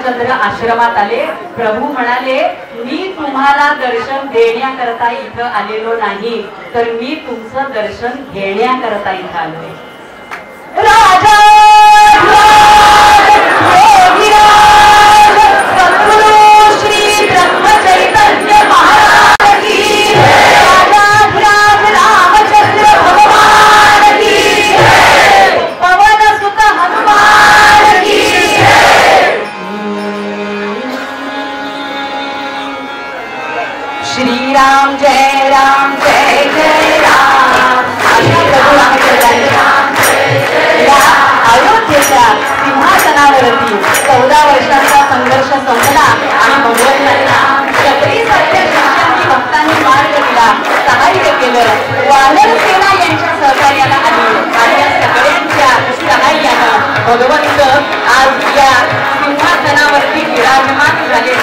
चंद्र आश्रमात आले. प्रभू म्हणाले, मी तुम्हाला दर्शन देण्याकरता इथं आलेलो नाही, तर मी तुमचं दर्शन घेण्याकरता इथं आलोय. राजा श्री ब्रह्मचैतन्य महाराज की, राजा रामचंद्र भगवान की, पवन सुत हनुमान की. श्री राम जय राम जय जय राम. अयोध्येच्या सिंहासनावरती 14 वर्षांचा संघर्ष संपला आणि भगवंतांना चक्री सारख्या शिष्यांनी भक्तांनी मार्ग दिला, सहाय्य केलं. वानर सेना यांच्या सहकार्याला आली आणि या सगळ्यांच्या सहाय्यानं भगवंत आज या सिंहासनावरती विराजमान झाले.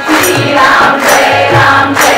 श्री राम जय राम जय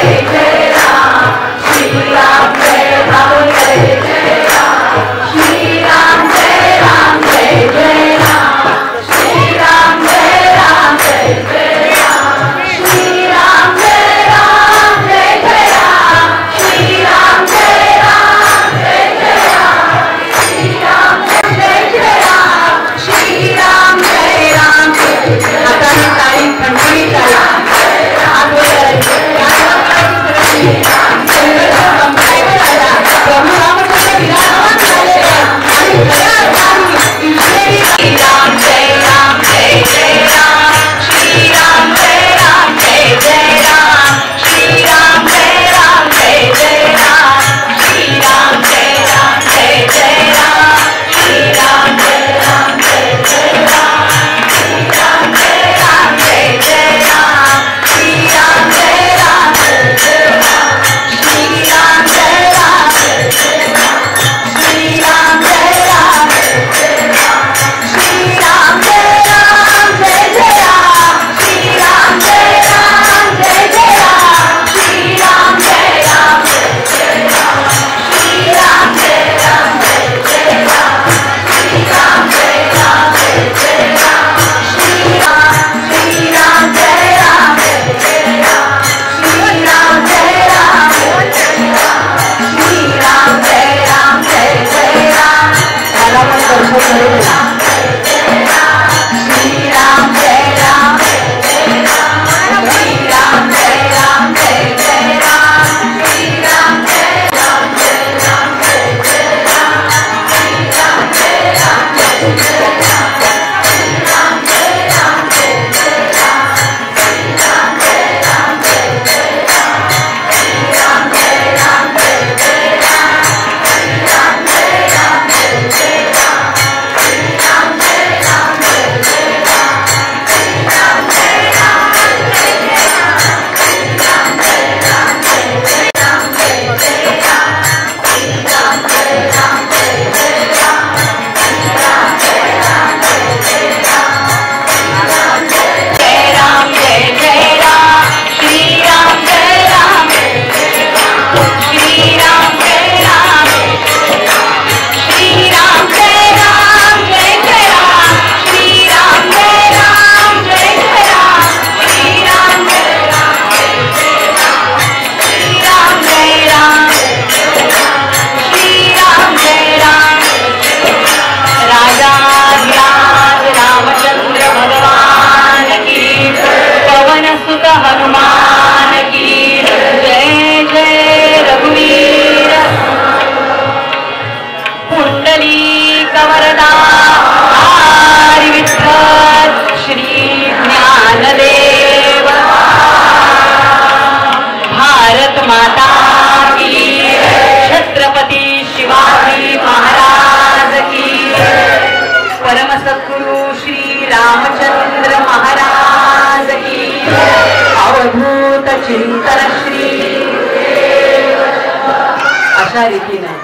या रीतीनं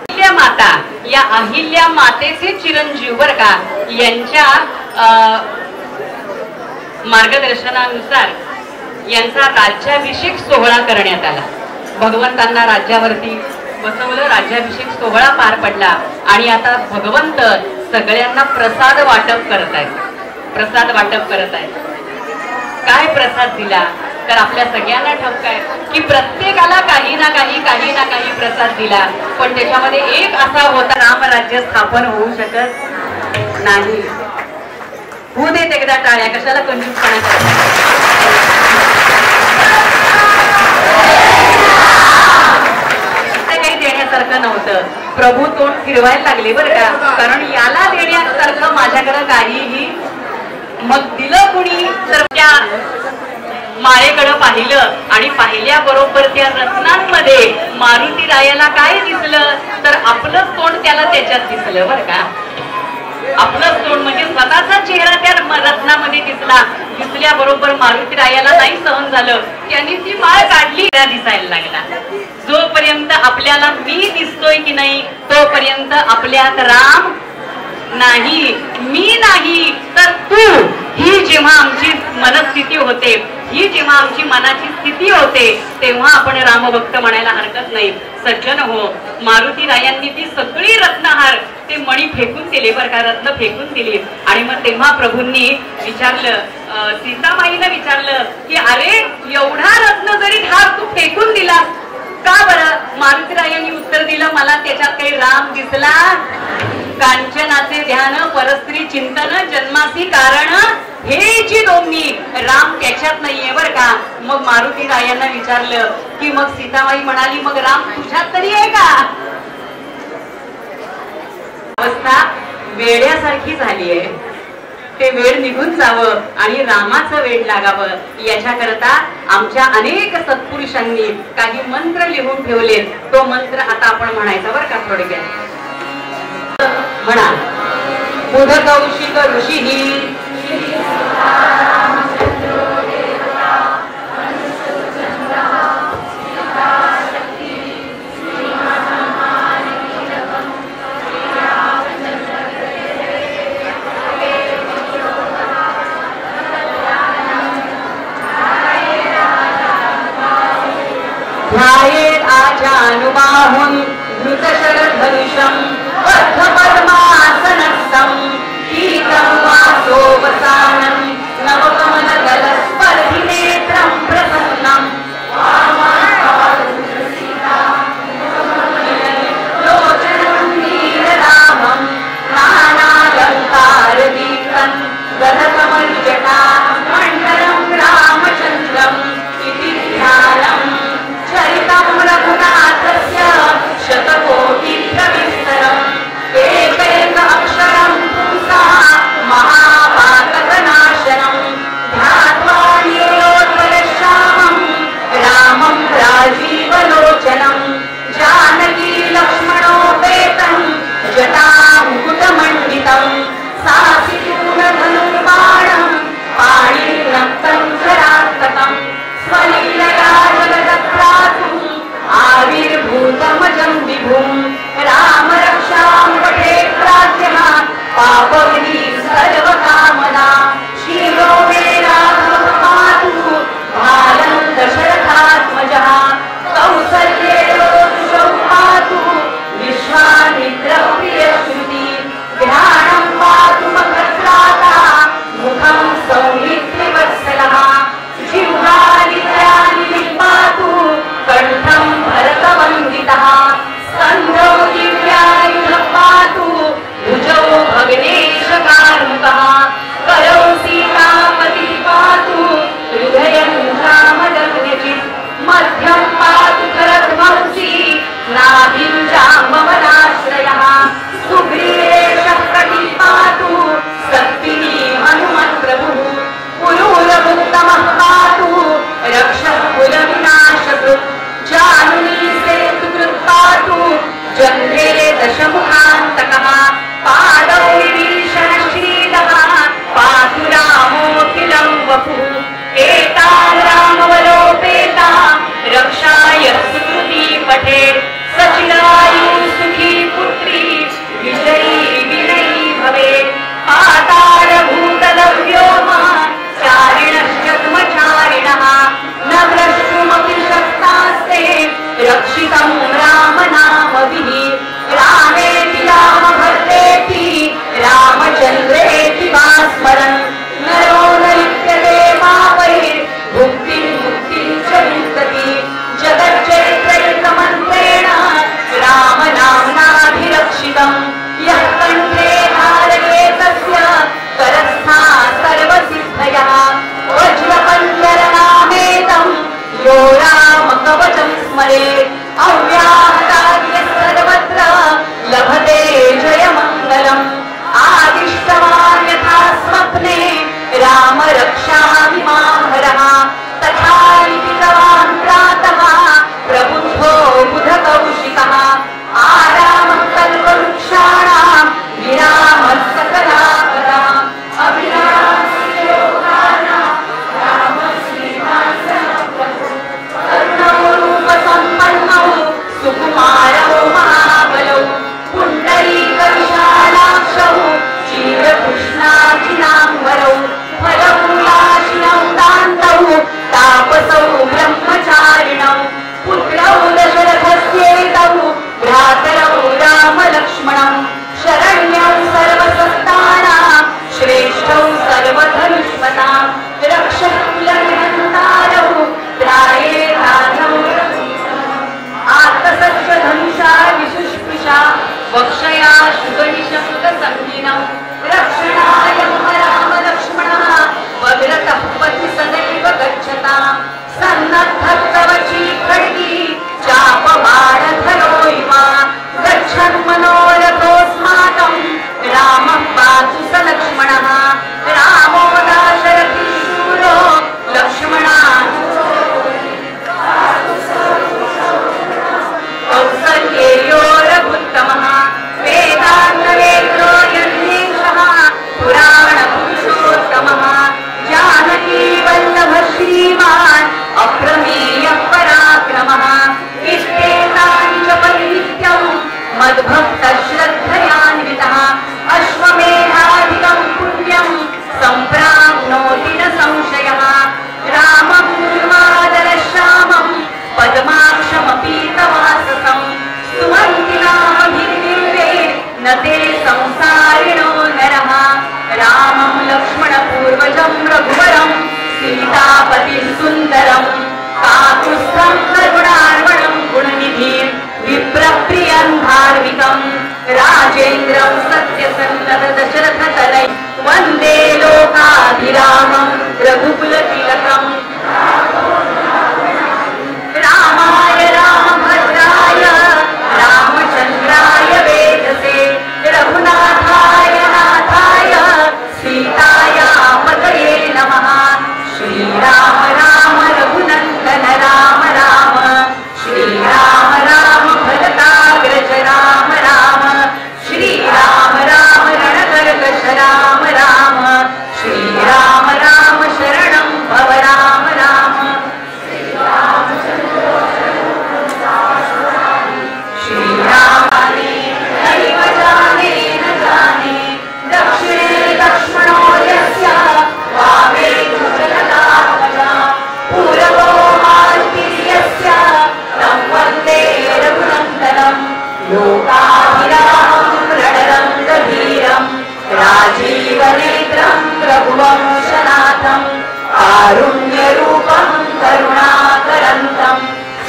अहिल्या माता, या अहिल्या मातेचे चिरंजीव बर का, यांच्या मार्गदर्शनानुसार यांचा राज्याभिषेक सोहळा करण्यात आला. भगवंतांना राज्यावरती बसवलं, राज्याभिषेक सोहळा पार पडला आणि आता भगवंत सगळ्यांना प्रसाद वाटप करत आहेत. प्रसाद वाटप करत आहेत. काय प्रसाद दिला तर आपल्या सगळ्यांना ठाऊक आहे की प्रत्येकाला काही ना काही प्रसाद दिला, पण त्याच्यामध्ये एक असा होता, रामराज्य स्थापन होऊ शकत नाही. होऊ देत एकदा टाळ्या, कशाला कंजूसपणा काही देण्यासारखं नव्हतं. प्रभू तोंड फिरवायला लागले बरं का, कारण याला देण्यासारखं माझ्याकडे काहीही. मग दिलं कुणी तर त्या माळेकडं पाहिलं आणि पाहिल्याबरोबर त्या रत्नांमध्ये मारुती रायाला काय दिसलं तर आपलं तोंड त्याला त्याच्यात दिसलं बरं का. आपलं तोंड म्हणजे स्वतःचा चेहरा त्या रत्नामध्ये दिसल्याबरोबर मारुती रायाला नाही सहन झालं, त्यांनी ती माळ काढली, दिसायला लागला. जोपर्यंत आपल्याला मी दिसतोय की नाही तोपर्यंत आपल्यात राम नाही, मी नाही तर तू, ही जेव्हा आमची मनस्थिती होते, ही जेव्हा आमची मनाची स्थिती होते, तेव्हा आपण रामभक्त म्हणायला हरकत नाही. सज्जन हो, मारुती रायांनी ती सगळी रत्नहार, ते मणी फेकून दिले बरं का, रत्न फेकून दिली. आणि मग तेव्हा प्रभूंनी विचारलं, सीतामाईनं विचारलं की अरे एवढा रत्न जरी हार तू फेकून दिला का बरं? मारुती रायांनी उत्तर दिलं, मला त्याच्यात काही राम दिसला. कांचनाचे ध्यान परस्त्री चिंतन जन्मासी कारण, हे जी दोन्ही राम त्याच्यात नाहीये बर का. मग मारुती रायांना विचारलं की मग सीतामाई म्हणाली मग राम तुझ्यात तरी आहे का? अवस्था वेड्यासारखी झाली आहे. ते वेळ निघून जावं आणि रामाचं वेळ लागावं याच्याकरता आमच्या अनेक सत्पुरुषांनी काही मंत्र लिहून ठेवलेत. तो मंत्र आता आपण म्हणायचा बरं का थोडक्यात. म्हणा, बुध कौशिक ऋषी ध्यायेत् आजानुबाहुं धृतशरधनुषं पद्मपद्मासनस्थं पीतं वासोवसानं नवकमलदलस्पर्धिनेत्रं प्रसन्नं लोचनं नीलरामं नानालङ्कारदीप्तं गदकमञ्जटा मण्डलं रामचन्द्रम् इति ध्यानम् चरितं रघुनाथस्य शतकोटिप्रविस्तरम् एकैक अक्षरं पुंसः महापातकनाशनं ध्यात्वा नीलोत्पलश्यामं रामं राजीवलोचनं जानकी लक्ष्मणोपेतं जटामुकुटमण्डितं सासितूणधनुर्बाणं पाणिरक्तं करात्तकं स्वलीलया जगदत्रातुम् आविर्भूतमजं विभुं राम रक्षां पठे प्राज्ञः पापविनी सर्वकामना शीलो मे राघवः पातु भालं दशरथात्मजः कौसल्येयो दुषौ पातु विश्वामित्रः प्रियश्रुति ध्यानं पातु मखत्राता मुखं सौमित्रिवत्सलः जिह्वादित्यानि पातु कंठं भरतवन्दितः स्कन्धौ दिव्यायुधः पातु भुजौ भग्नेशकारुकः करौ सीतापतिः पातु हृदयं रामदग्न्यचित् मध्यं पातु करध्वंसी नाभिं जाम्बवदाश्रयः सुग्रीवेशः कटिः पातु शक्तिनी हनुमत्प्रभुः पुरूरमुत्तमः पातु रक्षः कुलविनाशकृत् जानुनी सेतुकृत् पातु जन्मे दशमुखान्तकः पादौ विभीषणश्रीदः पातु रामोऽखिलं वपुः एतान् रामवलोपेता रक्षाय सन्नद्धवची खडगी चाप बाण धरोइमा गच्छन् मनोरथोऽस्माकं रामः पातु स लक्ष्मणः रामो दाशरथी शूरो लक्ष्मणा कौसल्येयो रघुत्तमः वेदान्तवेद्यो यज्ञेशः पुराणपुरुषोत्तमः जानकी वल्लभ श्रीमान् अप्रमेयः पराक्रमः इष्टेतानि च परिनित्यं मद्भक्तश्रद्धयान्वितः अश्वमेधाधिकं पुण्यं सम्प्राप्नोति न संशयः रामं निर्मादरश्यामं पद्माक्षमपीतवाससं सुमन्ति नामभिर्दिव्ये न ते संसारिणो नरः रामं लक्ष्मणपूर्वजं रघुवरं सीतापतिं सुन्दरं काकुत्स्थं करुणार्णवं गुणनिधिं विप्रप्रियं धार्मिकं राजेन्द्रं सत्यसन्नत दशरथतनय वन्दे लोकाभिरामं रघुकुलतिलकम् रामाय रामभद्राय रामचन्द्राय वेधसे रघुनाथाय नाथाय सीतायापतये नमः श्रीराम राम रघुनन्दन राम राम श्रीराम राम भरताग्रज राम राम श्रीराम राम रणकर्कश राम राम श्रीराम राम शरणं भव राम राम श्रीरामाने नैव जाने न जाने दक्षिणे लक्ष्मणो यस्य वामे कुशलतात्मजा पूरवो मारुतिर्यस्य तं वन्दे रघुनन्दनं लोकाभिरामं रणरङ्गधीरं राजीवनेत्रं रघुवंशनाथं कारुण्यरूपं करुणाकरन्तं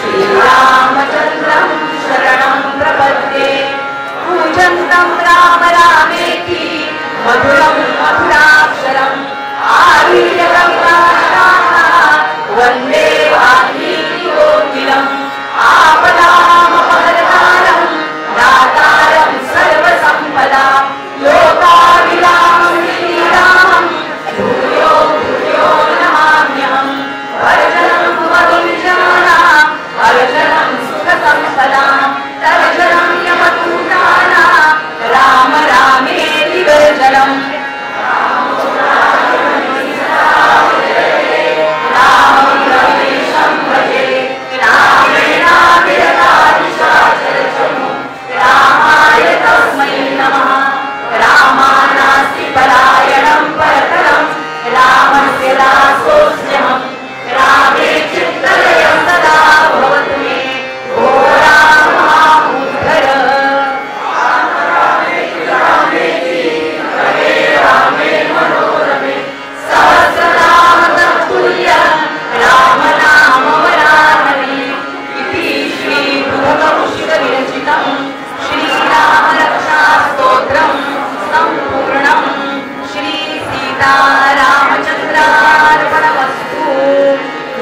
श्रीरामचन्द्रं शरणं प्रपद्ये पूजन्तं राम रामेति मधुरं मधुराक्षरम् आरुह्यकविताशाखा वन्दे वाल्मीकि कोकिलम् आपदामपहर्तारं दातारं सर्वसम्पदां लोकाभिरामं श्रीरामं भूयो भूयो नमाम्यहम् अर्चनं भुवविंशानाम् अर्चनं सुखसम्पदां तर्जनं यमदूतानां राम रामेति गर्जनम् रामं रमेशं भजे रामेणाभिरतादिशाचरचमु रामाय तस्मै नमः रामानास्ति परायणं परतरं रामस्य दासोऽस्म्यहं रामे चित्तलयं सदा भवतु मे ओ राम मामुद्धर रामे मनोरमे सहस्रनाम तत्तुल्य राम नाम वरानने इति श्री बृहदमुषिकविरचितं श्रीरामरक्षास्तोत्रं सम्पूर्णं श्री सीतारामचन्द्रार्पणमस्तु।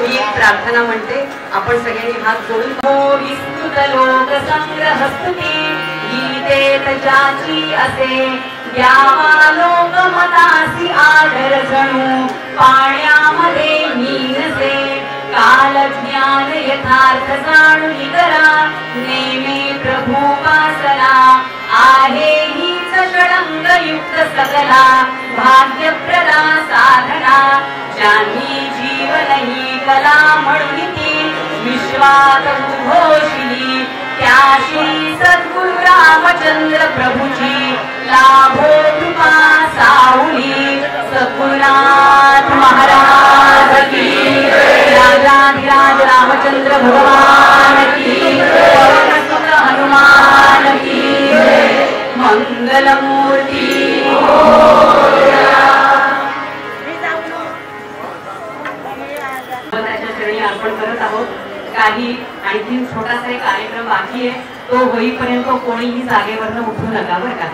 मी एक प्रार्थना म्हणते, आपण सगळ्यांनी हात जोडून विस्तृत लोक संग्रह स्तुती गीतेत ज्याची असे द्यावा लोकमतासी आदर जणू पाण्यामध्ये मीनसे काल ज्ञान यथार्थ जाणून करा नेमे प्रभुपासना आहे हीच षडंग युक्त सकला भाग्यप्रदा साधना ज्यांनी जीवन ही कला म्हणून ती विश्वात उद्घोषिली त्याशी सद्गुरु रामचंद्र प्रभूची लाभो कृपा सावली सद्गुरुनाथ महाराज की राजाधिराज रामचंद्र भगवान की पवनसुत हनुमान की मंगलमूर्ती अर्पण करत आहोत। काही आणखी छोटासा एक कार्यक्रम बाकी आहे, तो होईपर्यंत कोणीही जागेवरनं उठू नका बरं का।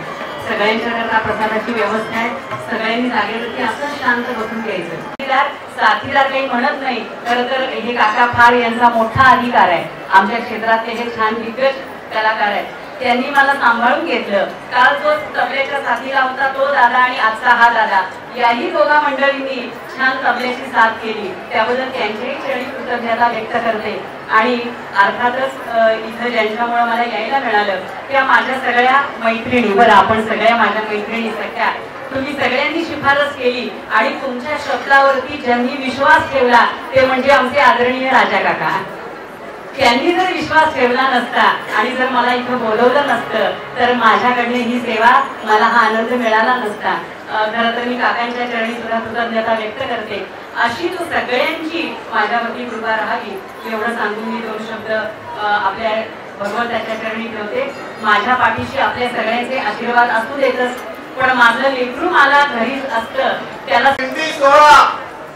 सगळ्यांच्या करता प्रसादाची व्यवस्था आहे, सगळ्यांनी जागेवरती असं शांत बसून घ्यायचं। साथीदार साथीदार काही म्हणत नाही, खरं तर हे काका फार यांचा मोठा अधिकार आहे. आमच्या क्षेत्रातले हे छान दिग्गज कलाकार आहेत. त्यांनी मला सांभाळून घेतलं. काल जो तबल्याच्या साथीला होता तो दादा आणि आजचा हा दादा, याही दोघा मंडळींनी छान तबल्याची साथ केली. त्याबद्दल त्यांच्याही चरणी कृतज्ञता व्यक्त करते. आणि अर्थातच इथं ज्यांच्यामुळे मला यायला मिळालं त्या माझ्या सगळ्या मैत्रिणी, बरं आपण सगळ्या माझ्या मैत्रिणी सगळ्या, तुम्ही सगळ्यांनी शिफारस केली आणि तुमच्या शब्दावरती ज्यांनी विश्वास ठेवला ते म्हणजे आमचे आदरणीय राजा काका. त्यांनी जर विश्वास ठेवला नसता आणि जर मला इथं बोलवलं नसतं तर माझ्याकडनं ही सेवा, मला हा आनंद मिळाला नसता. खरं तर मी काकांच्या चरणी सुद्धा कृतज्ञता व्यक्त करते. अशी तो सगळ्यांची माझ्यावरती कृपा राहावी एवढं सांगून मी दोन शब्द आपल्या भगवंताच्या चरणी ठेवते. माझ्या पाठीशी आपल्या सगळ्यांचे आशीर्वाद असू देतच, पण माझं लेकरू मला घरी असतं त्याला दिंडी सोहळा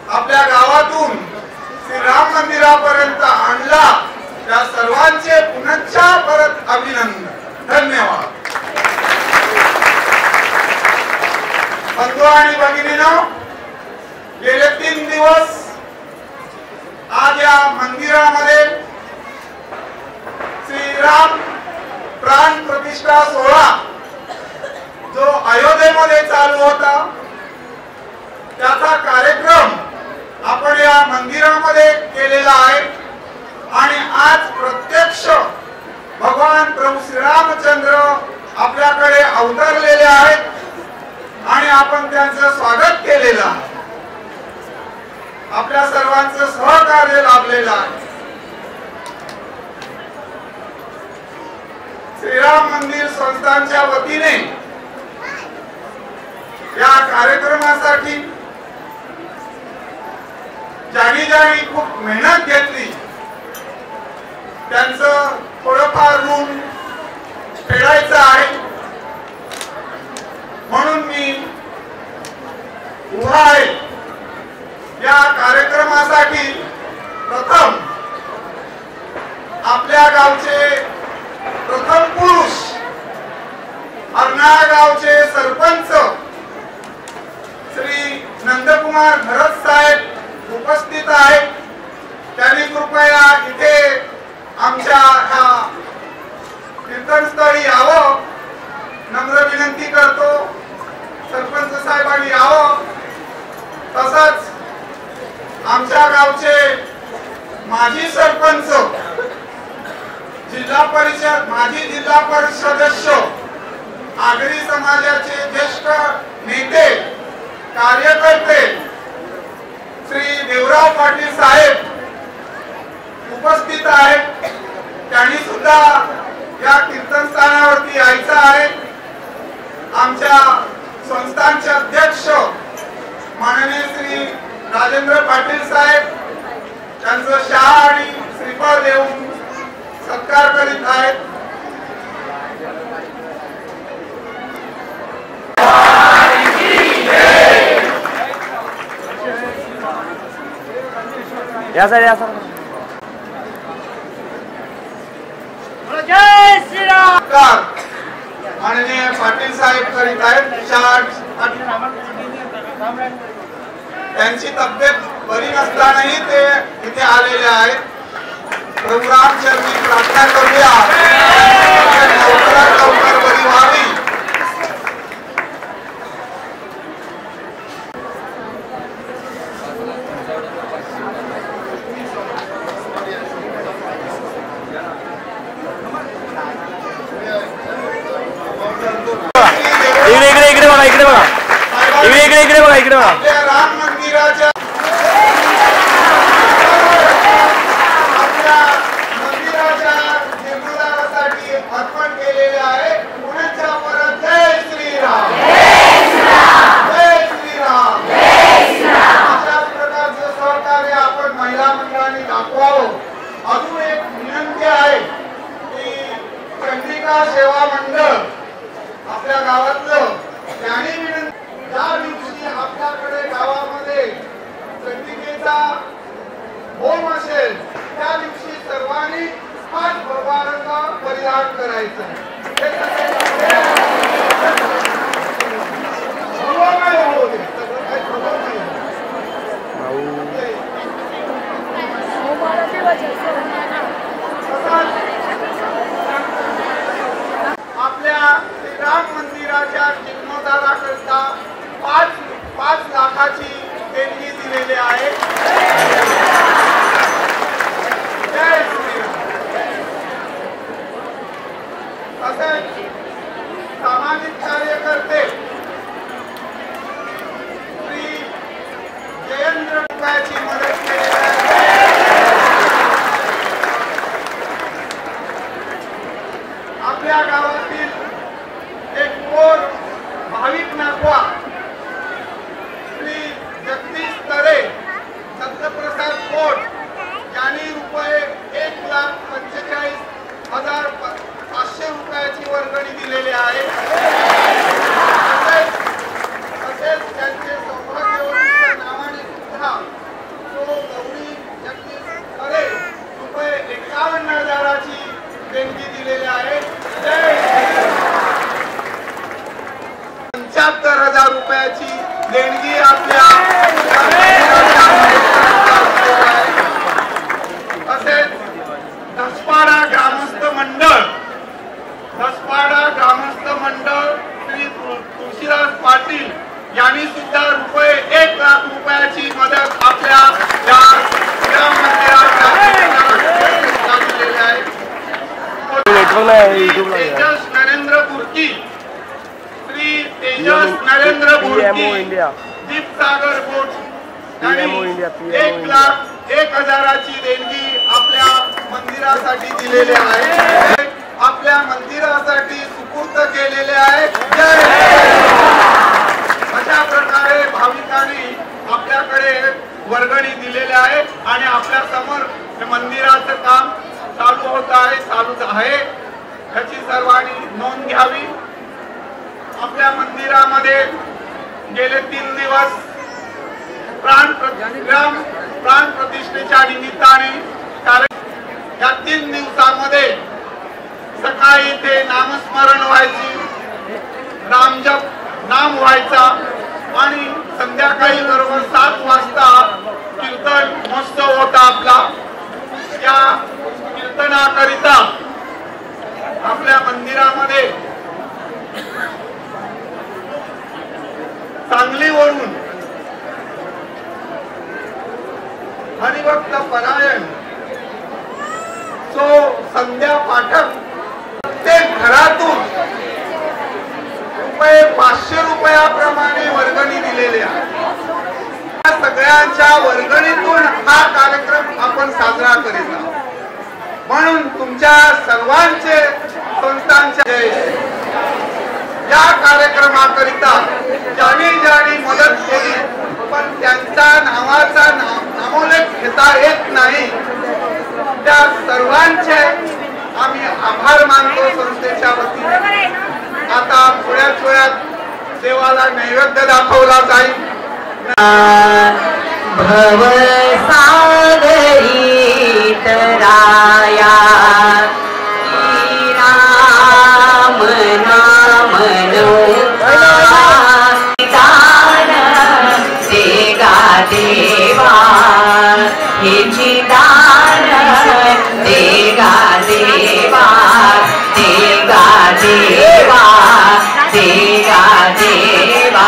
आपल्या गावातून श्रीराम मंदिरापर्यंत आणला, त्या सर्वांचे पुनश्च परत अभिनंदन. धन्यवाद. बंधू आणि भगिनींनो, गेले 3 दिवस आज या मंदिरामध्ये श्रीराम प्राण प्रतिष्ठा सोहळा जो अयोध्येमध्ये चालू होता त्याचा कार्यक्रम आपण या मंदिरामध्ये केलेला आहे. आणि आज प्रत्यक्ष भगवान प्रभू श्रीरामचंद्र आपल्याकडे अवतरलेले आहेत आणि आपण त्यांचं स्वागत केलेलं आहे. आपल्या सर्वांचं सहकार्य लाभलेलं आहे. श्रीराम मंदिर संस्थानच्या वतीने या कार्यक्रमासाठी ज्यांनी खूप मेहनत घेतली त्यांचं थोडंफार ऋण फेडायचं आहे, म्हणून मी उभा आहे. या कार्यक्रमासाठी प्रथम आपल्या गावचे प्रथम पुरुष अर्नाळा गावचे सरपंच श्री नंदकुमार भरत साहेब उपस्थित आहेत. त्यांनी कृपया इथे आमच्या कीर्तनस्थळी यावं नम्र विनंती करतो. सरपंच साहेबांनी यावं. तसंच आमच्या गावचे माजी सरपंच, जिल्हा परिषद माजी जिल्हा परिषद सदस्य, आगरी समाजाचे ज्येष्ठ नेते कार्यकर्ते श्री देवराव पाटील साहेब उपस्थित आहेत. त्यांनी सुद्धा या कीर्तनस्थानावरती यायचं आहे. आमच्या संस्थानचे अध्यक्ष माननीय श्री राजेंद्र पाटील साहेब त्यांचं शहा आणि श्रीफळ देऊन सत्कार करीत आहेत. या सर जय श्रीराम. माननीय पाटील साहेब करीत आहेत. त्यांची तब्येत बरी नसतानाही ते इथे आलेले आहेत. प्रभू रामचरणी प्रार्थना करूया लवकरात लवकर बरी व्हावी. इकडे बघा. आपल्या राम मंदिराच्या जीर्णोद्धारासाठी अर्पण केलेले आहे. पुण्याच्या परत जय श्रीराम. जय श्रीराम. अशाच प्रकारचं सहकार्य आपण महिला मंडळांनी दाखवावं. अजून एक विनंती आहे की चंद्रिका सेवा मंडळ आपल्या गावातलं त्यांनी विनंती, ज्या दिवशी आपल्याकडे गावामध्ये चंद्रिकेचा होम असेल त्या दिवशी सर्वांनी हाच भगवा रंग परिधान करायचा. आहे. जय श्रीराम. तसेच सामाजिक कार्यकर्ते श्री जयेंद्र रुपयाची मदत केली आहे. आपल्या गावातील एक थोर भाविक नागवा श्री जगदीश तरे, दत्तप्रसाद कोट यांनी रुपये 1,45,500 रुपयाची वर्गणी दिलेली आहे. तसेच त्यांचे सौभाग्यवतीच्या नावाने सुद्धा तो गौरी जगदीश तरे रुपये 51,000ची देणगी दिलेली आहे. 75,000 रुपयाची देणगी आपल्या तसेच धसपाडा ग्रामस्थ मंडळ श्री तुळशीदास पाटील यांनी सुद्धा रुपये 1,00,000 रुपयाची मदत आपल्या ग्राम मंदिराला आहे. तेजस नरेंद्र बुर्की, श्री तेजस नरेंद्र बुर्की, दीपसागर बोट यांनी 1,01,000ची देणगी आपल्या मंदिरासाठी दिलेली आहे. आपल्या मंदिरासाठी सुपूर्द केलेले आहे. अशा प्रकारे भाविकांनी आपल्याकडे वर्गणी दिलेले आहे आणि आपल्या समोर मंदिराचं काम चालूच आहे. याची सर्वांनी नोंद घ्यावी. आपल्या मंदिरामध्ये गेले 3 दिवस प्राण प्रतिष्ठेच्या निमित्ताने या 3 दिवसामध्ये सकाळी इथे नामस्मरण व्हायची, नाम व्हायचा आणि संध्याकाळी बरोबर 7 वाजता कीर्तन महोत्सव होता आपला. या कीर्तनाकरिता आपल्या मंदिरामध्ये सांगलीवरून हरिभक्त परायण संध्या पाठक ते घरातून रुपये 500 रुपयाप्रमाणे वर्गणी दिलेले आहे. सगळ्यांच्या वर्गणीतून हा कार्यक्रम आपण साजरा करीत आहोत. म्हणून तुमच्या सर्वांचे संस्थांचे या कार्यक्रमाकरिता ज्यांनी मदत केली पण त्यांचा नावाचा नामोल्लेख घेता येत नाही, त्या सर्वांचे आम्ही आभार मानतो संस्थेच्या वतीने. आता थोड्याच वेळात देवाला नैवेद्य दाखवला जाईल. भव सागरी तराया राम नाम दान देगा देवा हे दान देगा देवा देगा देवा देगा देवा.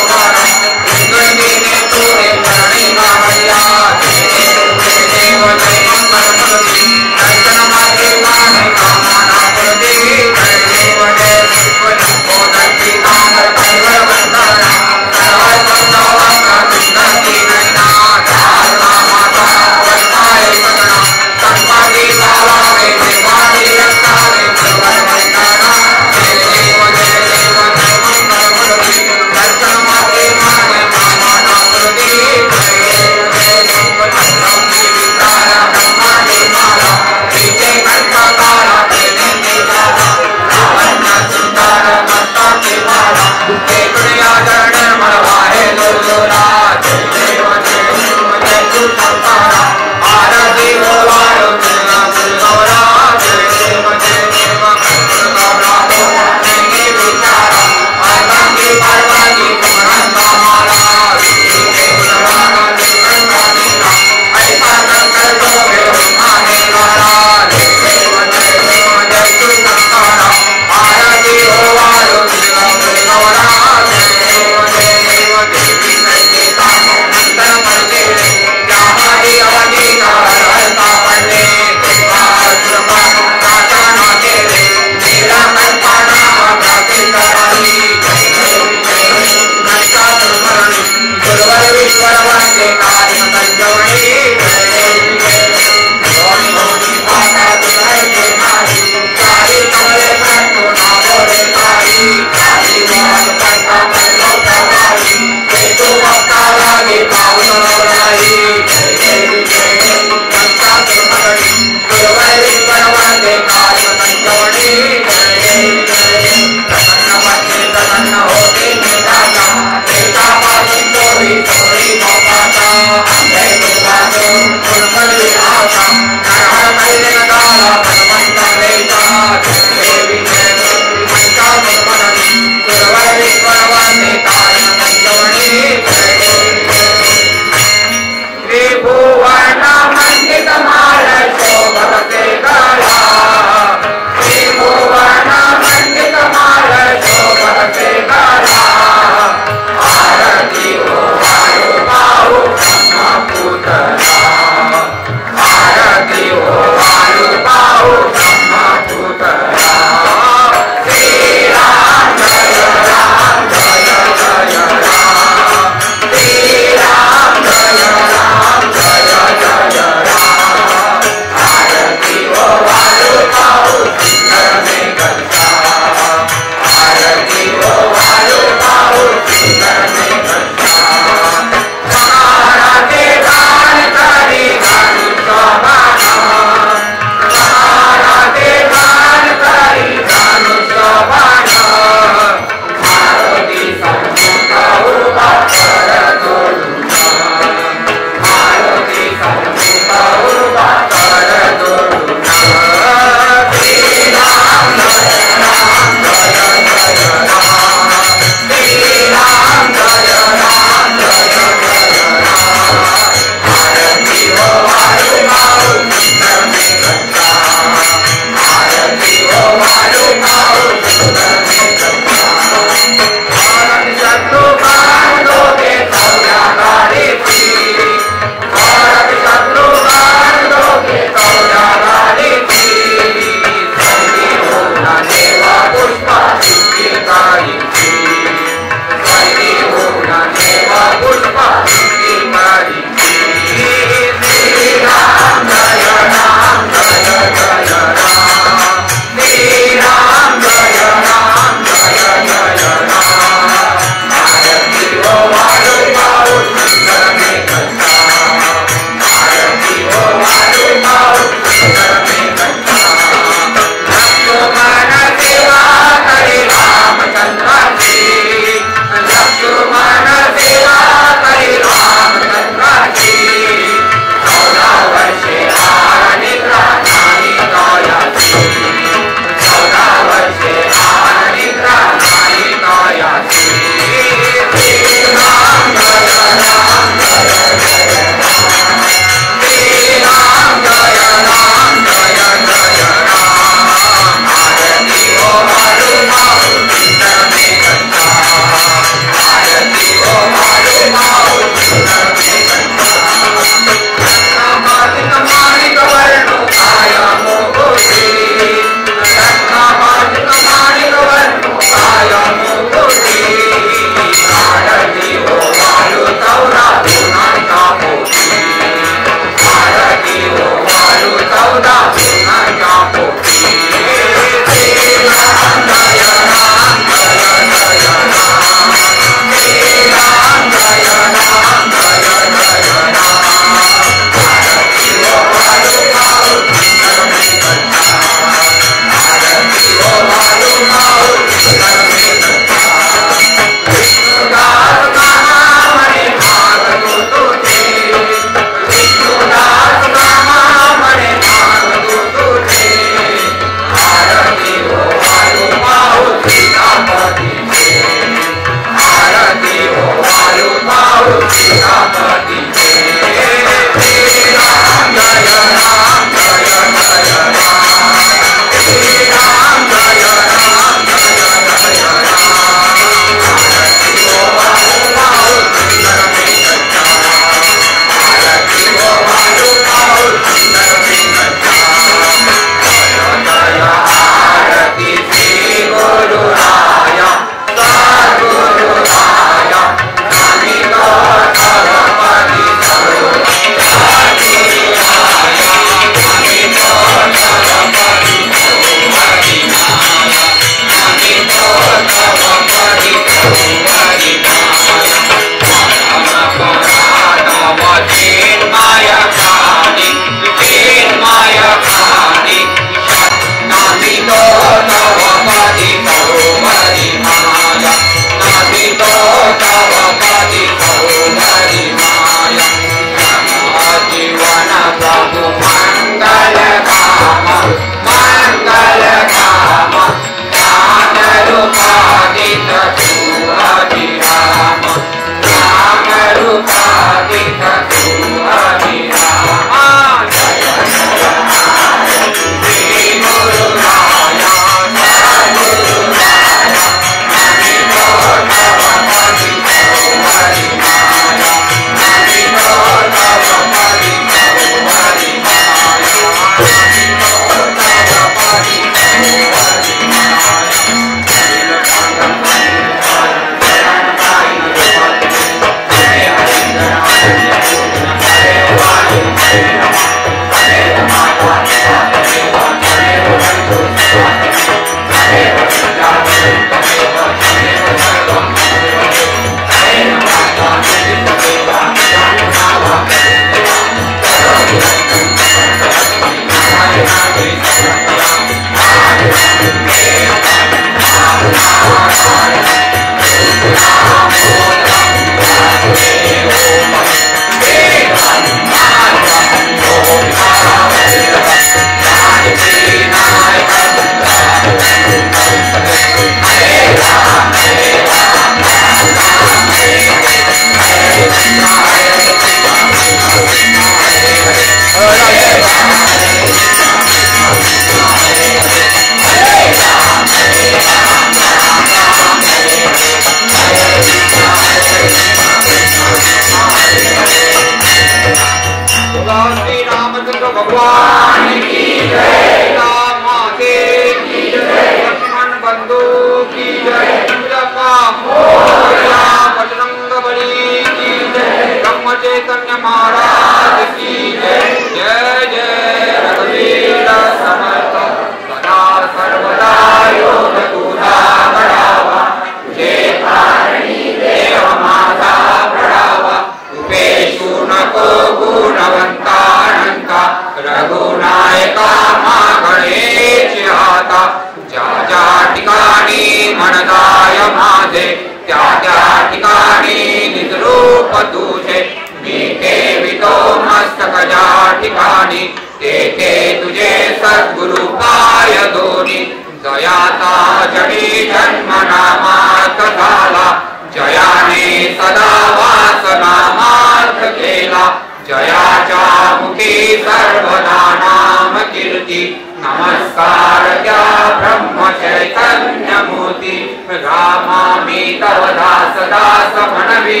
असे त्या त्या ठिकाणी निजरूप तुझे मी ठेवितो मस्तक ज्या ठिकाणी तेथे तुझे सद्गुरु पाय दोन्ही जयाचा जडी जन्म नामार्थ झाला जयाने सदा वास नामार्थ केला जयाच्या मुखी सर्वदा नाम कीर्ती नमस्कार त्या ब्रह्म चैतन्य मूर्ती रामा मी तव दास दास म्हणवी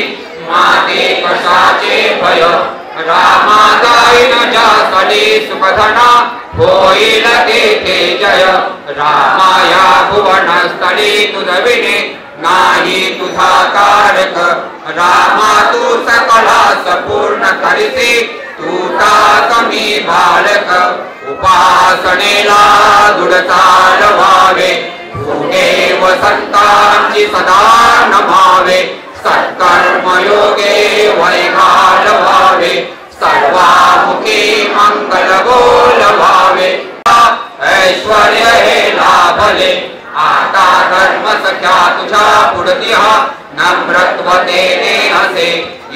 माते कशाचे भय रामा जाईन ज्यासाठी सुखधना होईल तेथे जय रामा या भुवन स्थळी तुझविणे नाही तुझा कारक रामा तू सकलास पूर्ण करीसी तू कमी बालक उपासनेला दृढ चालवावे भूते वसंतांची सदा नमावे सत्कर्म योगे वैघालवावे सर्वामुखी मंगल बोलवावे ऐश्वर्य हे लाभले आता धर्म सख्या तुझ्या पुढती नम्रत्व तेने असे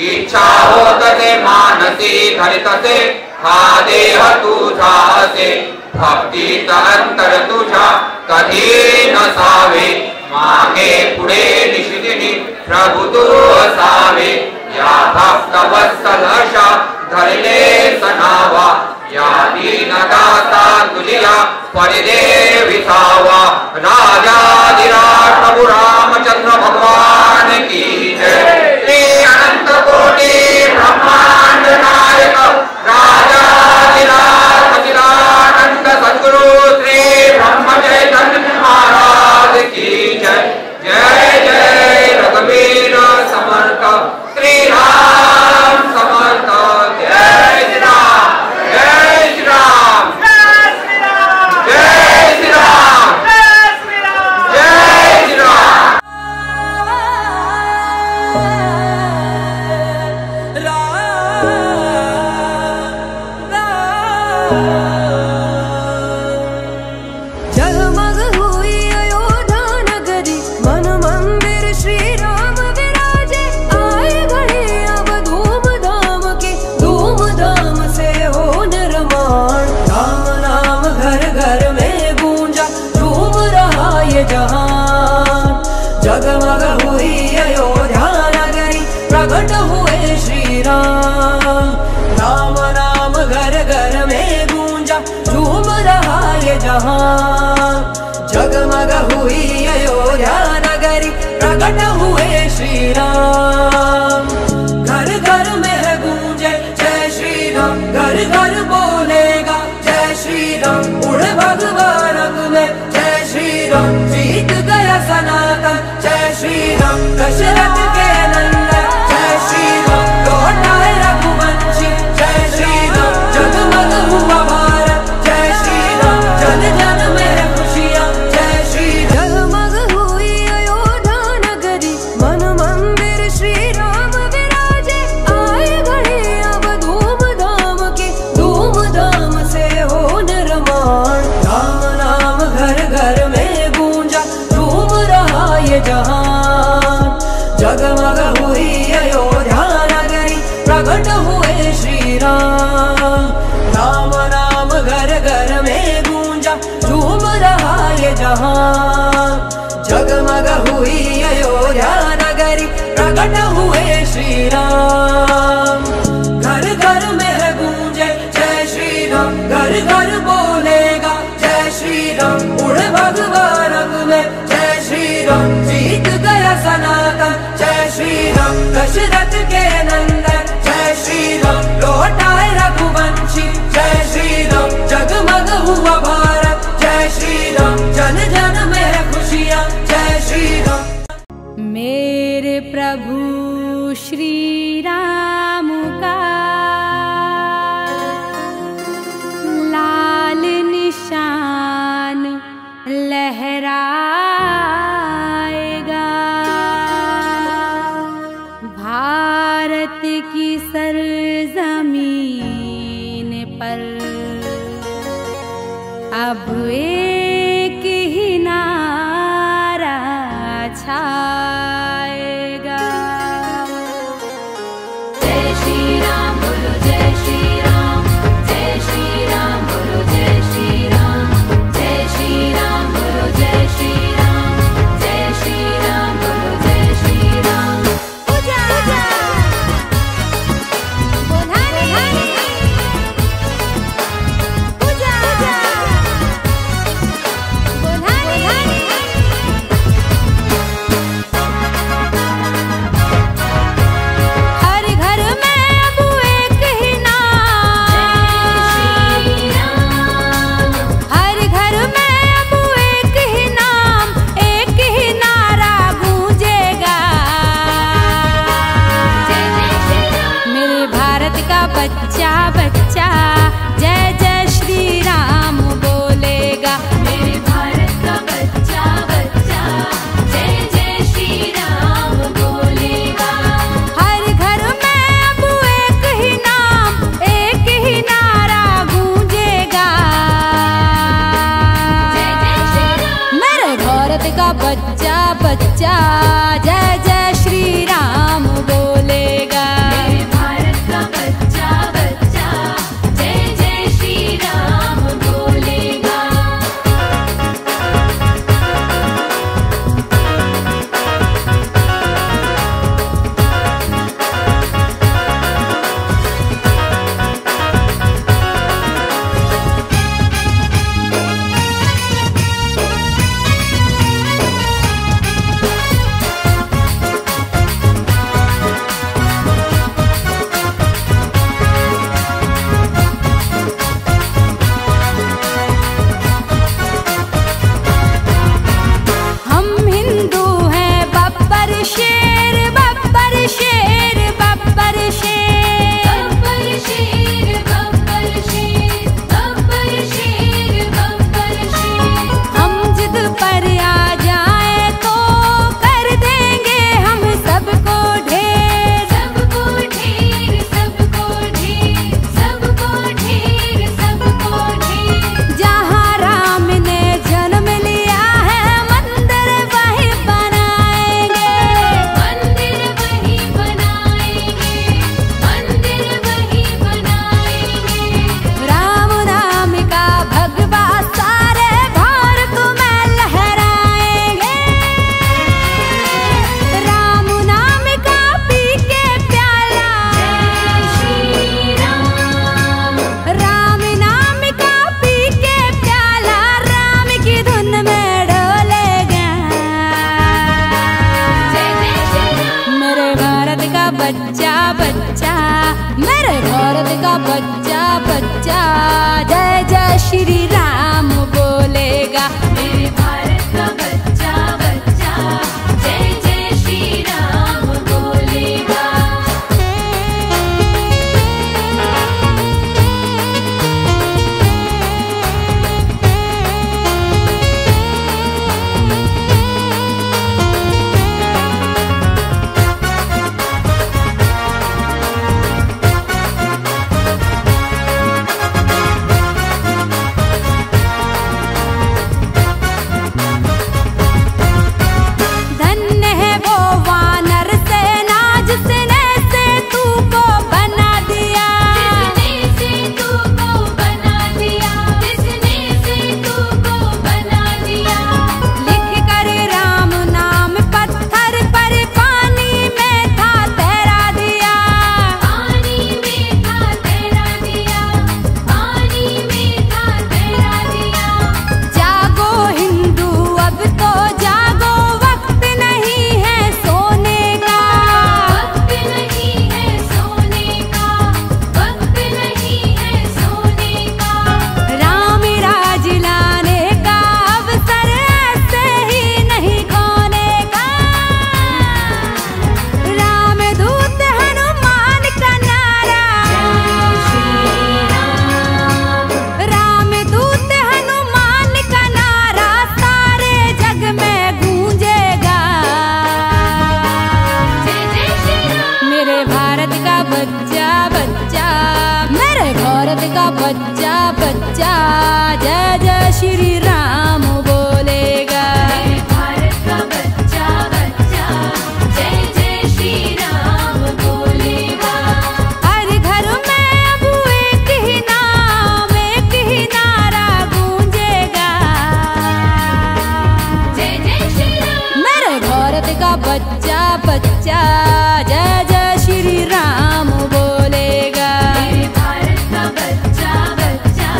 इच्छा होत ते मानसी धरितसे हा देह तुझा असे भक्तीत अंतर तुझ्या कधी नसावे मागे पुढे निशिदिनी प्रभु तू असावे या भक्त वत्सल अशा धरले सनावा या दीनदाता तुझिया परिदे विसावा राजाधिराज प्रभु रामचंद्र भगवान की जय श्री अनंत कोटि ब्रह्मांड नायक राजाधिराज सच्चिदानंद सद्गुरु श्री ब्रह्म चैतन्य महाराज की जय जय जय रघुवीर समर्थ श्री राम समर्थ जय श्री राम जय श्री राम जय श्री राम जय श्री राम जय श्री राम जगमग हुई अयोध्या नगरी मन मंदिर श्री राम विराजे आए घड़ी अब धूमधाम से हो निर्माण राम नाम घर घर में गूंजा झूम रहा ये जहान जगमग हुई अयोध्या नगरी प्रकट हुए श्री राम राम नाम घर घर में गूंजा झूम रहा ये जहान जगमग हुई अयोध्या नगरी प्रकट हुए श्री राम घर घर में है गूंजे जय श्री राम घर घर बोलेगा जय श्री राम उड़ भगवान में जय श्री राम जीत गया सनातन जय श्री राम दशरथ के नंदन जय श्री राम लौटाए रघुवंशी जय श्री राम जगमग हुआ भारत जय श्री राम जन जन में है खुशियाँ जय श्री जगमग हुई अयोध्या नगरी मन मंदिर श्री राम विराजे आए घड़ी अब धूमधाम से हो निर्माण राम नाम घर घर में गूंजा झूम रहा ये जहान जगमग हुई अयोध्या नगरी प्रकट हुए श्री राम राम नाम घर घर में गूंजा झूम रहा ये जहान जगमग हुई अयोध्या नगरी प्रकट हुए श्री राम घर घर में है गूंजे जय श्री राम घर घर बोलेगा जय श्री राम उड़ भगवान में जय श्री राम जीत गया सनातन जय श्री राम दशरथ के नंदन जय श्री राम लौटाए रघुवंशी जय श्री राम जगमग हुआ भारत जय श्री राम जन जन में है खुशियाँ जय श्री राम मेरे प्रभु श्री राम का लाल निशान लहराएगा भारत की सरजमीन पर अब एक ही नारा छा बच्चा जय जय श्री राम बोलेगा। मेरे भारत का बच्चा बच्चा जय जय श्री राम बोलेगा। बच्चा बच्चा मेरे भारत का बच्चा बच्चा जय जय श्री राम बोलेगा। मेरे भारत का बच्चा बच्चा जय जय श्री राम बोलेगा। बच्चा बच्चा जय जय श्री राम बोलेगा। मेरे भारत का बच्चा बच्चा जय जय श्री राम बोलेगा। हर घर में अब एक ही नाम एक ही नारा गूंजेगा। जय जय श्री राम। मेरे भारत का बच्चा बच्चा जय जय श्री राम बोलेगा। मेरे भारत का बच्चा बच्चा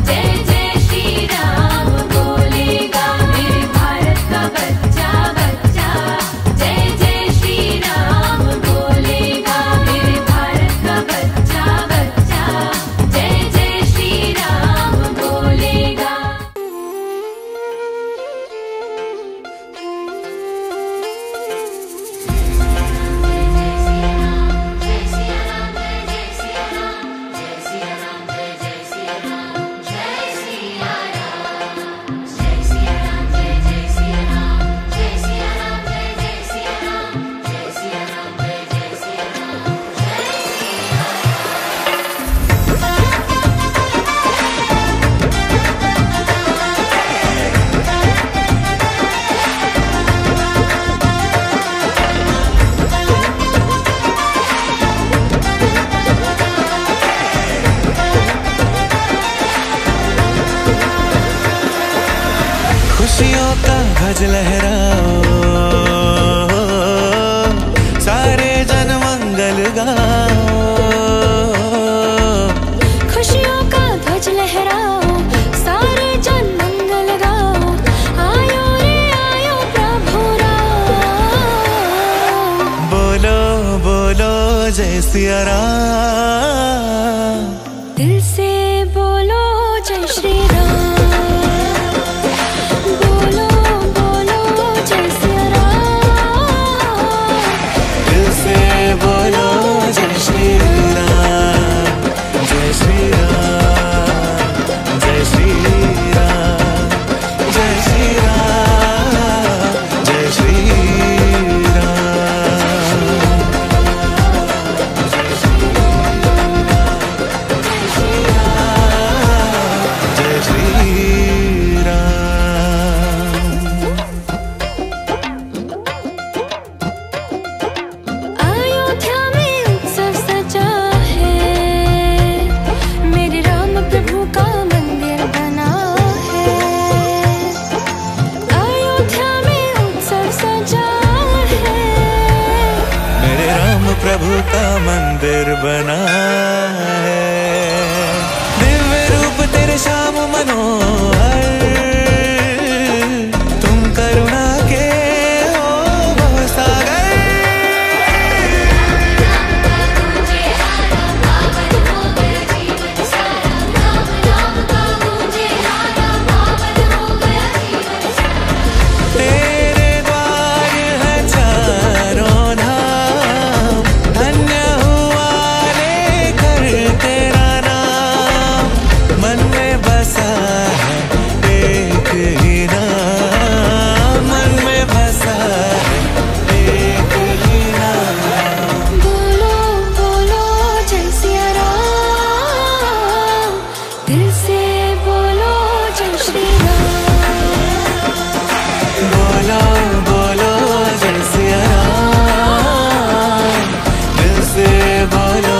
जय जय श्री राम बोलेगा। मेरे भारत का बच्चा बच्चा जय जय श्री राम बोलेगा। मेरे भारत का बच्चा बच्चा जय जय श्री राम बोलेगा। जय जय ध्वज लहराओ, सारे जन मंगल गाओ। खुशियों का ध्वज लहराओ, सारे जन मंगल गाओ। आयो रे आयो प्रभु राम। बोलो बोलो जय सिया राम, दिल से बोलो जय श्री राम। बोलो बोलो जय सिया राम, दिल से बोलो जय श्री राम, जय श्री राम, जय श्री राम, जय श्री राम, जय श्री अयोध्या में उत्सव सजा है, मेरे राम प्रभु का मंदिर बना है। अयोध्या में उत्सव सजा है, मेरे राम प्रभु का मंदिर बना है। दिव्य रूप तेरे श्याम मनोहर, तुम करुणा के हो सागर। तेरे द्वार है चारों धाम, धन्य हुआ लेकर तेरा नाम। मन में बसा है एक ही नाम, मन में बसा है एक ही नाम। बोलो बोलो जय सिया राम, दिल से बोलो जय श्री राम। बोलो बोलो जय सिया राम, दिल से बोलो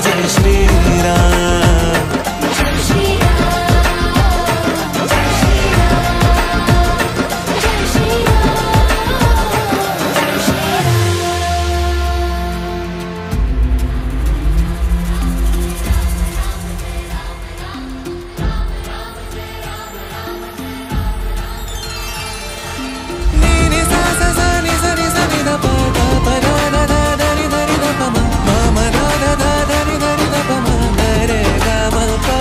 जय श्री राम। जय श्री राम, जय श्री राम, जय श्री राम, जय श्री नी नी सा सा सा नी सा नी सा नी दा पा दा पा दा दा दा दा नी दा नी दा पा मा मा मा दा दा दा दा नी दा पा मा गा रे गा मा पा।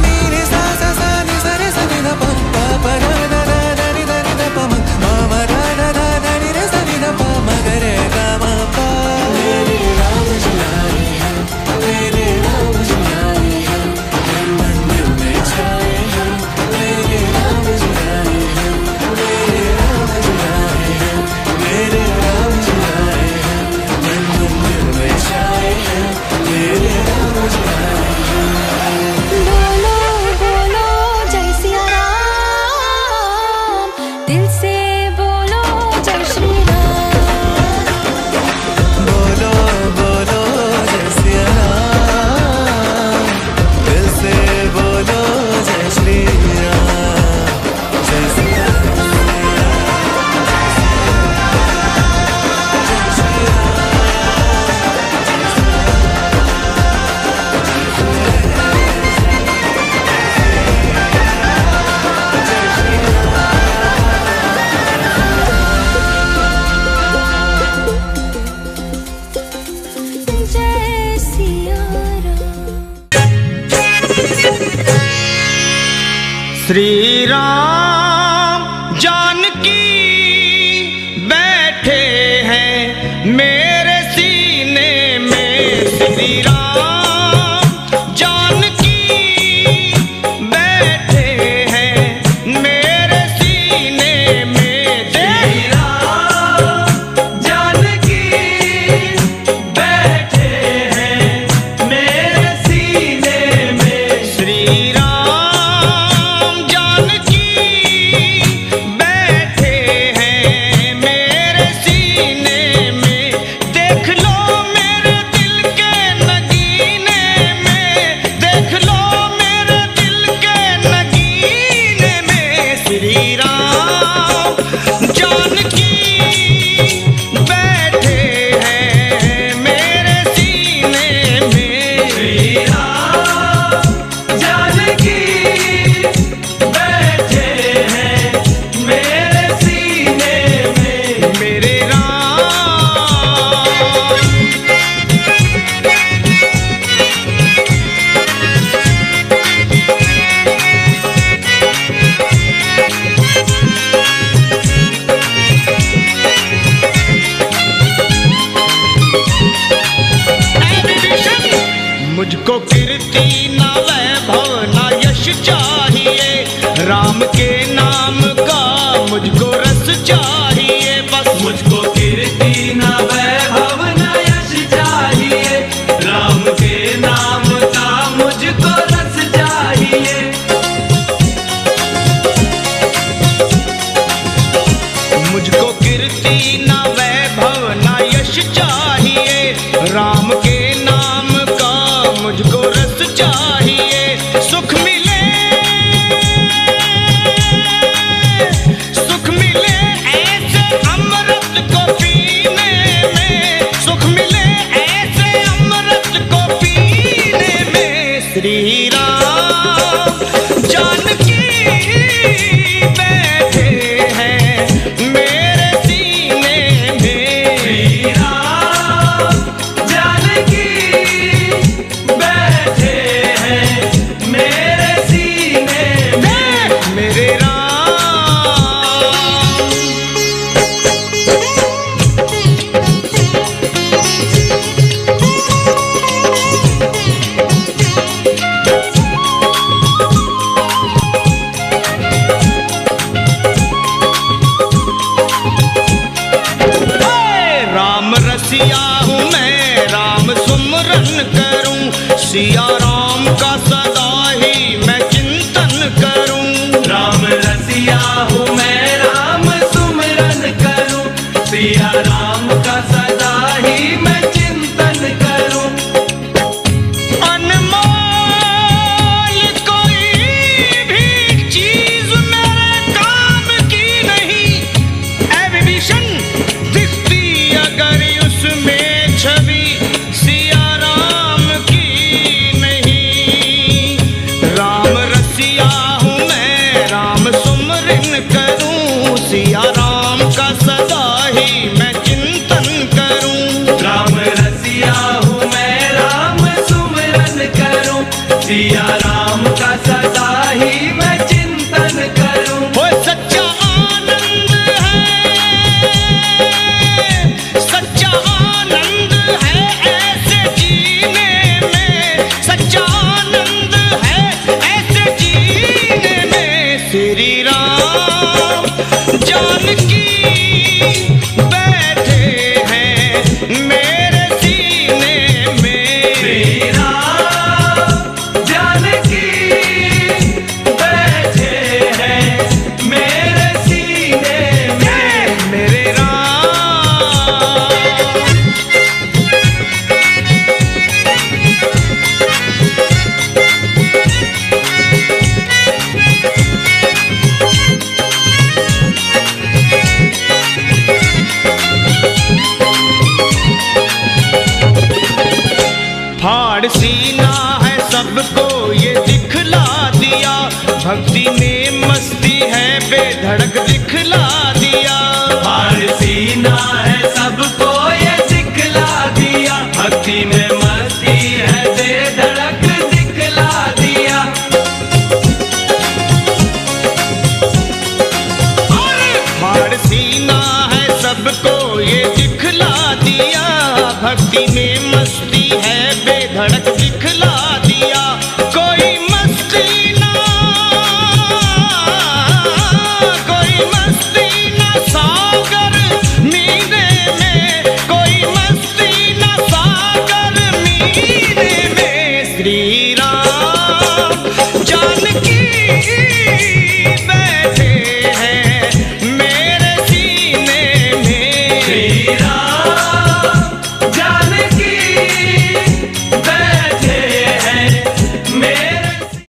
नी नी सा सा सा नी सा रे सा नी दा पा पा पा दा दा दा दा नी दा पा मा मा मा दा दा दा दा नी रे सा नी दा पा मा गा रे गा मा पा। मेरे राम जी आए हैं, मेरे राम जी आए हैं, मन मंदिर में छाए हैं। मेरे राम जी आए हैं, मेरे राम जी आए हैं, मेरे राम जी आए हैं, मन मंदिर में छाए हैं। मेरे राम जी आए हैं। बोलो बोलो जय सिया राम, दिल से बोलो जय श्री राम। बोलो बोलो जय सिया राम, दिल से बोलो जय श्री राम, जय सिया राम, जय श्री जय सिया राम। श्री राम जानकी बैठे हैं मेरे सीने में। श्री राम जानकी बैठे हैं मेरे सीने में। श्री राम जानकी बैठे हैं मेरे सीने में। श्री राम जानकी बैठे हैं मेरे सीने में। देख लो मेरे दिल के नगीने मुझको कीर्ति ना वैभव ना यश चाहिए, राम के नाम का मुझको रस चाहिए बस। मुझको कीर्ति ना वैभव ना यश चाहिए, राम के नाम का मुझको रस चाहिए। मुझको कीर्ति ना वैभव ना यश चाहिए, राम के नाम का मुझको रस चाहिए। सुख मिले ऐसे अमृत को पीने में, सुख मिले ऐसे अमृत को पीने में। श्री राम जानकी बैठे हैं मेरे सीने में। श्री राम जानकी बैठे हैं मेरे सीने में। मेरे राम राम रसिया हूँ मैं, राम सुमरन करूं, सिया राम का सदा ही मैं चिंतन करूं। राम रसिया हूँ मैं, राम सुमिरन करूं, सिया राम का सदा ही मैं चिंतन करूं। अनमोल कोई भी चीज मेरे काम की नहीं, ऐ विभीषण दिखती अगर उसमें छवि सिया राम की नहीं। राम रसिया हूँ मैं, राम सुमरन करूं, सिया राम का सदा ही मैं चिंतन करूं। राम रसिया हूँ मैं, राम सुमिरन करूं, सिया राम का सदा ही मैं चिंतन करूं। वो सच्चा आनंद है, सच्चा आनंद है ऐसे जीने में, सच्चा आनंद है ऐसे जीने में। श्री राम जानकी बैठे हैं मेरे सीने में। श्री राम जानकी बैठे हैं मेरे सीने में। मेरे राम फाड़ सीना है सबको ये दिखला दिया, भक्ति में मस्ती है बेधड़क दिखला दिया। फाड़ सीना है सबको ये दिखला दिया, भक्ति में मस्ती है बेधड़क दिखला दिया। फाड़ सीना है सबको ये दिखला दिया, भक्ति में मस्ती है बेधड़क दिखला दिया। कोई मस्ती ना, कोई मस्ती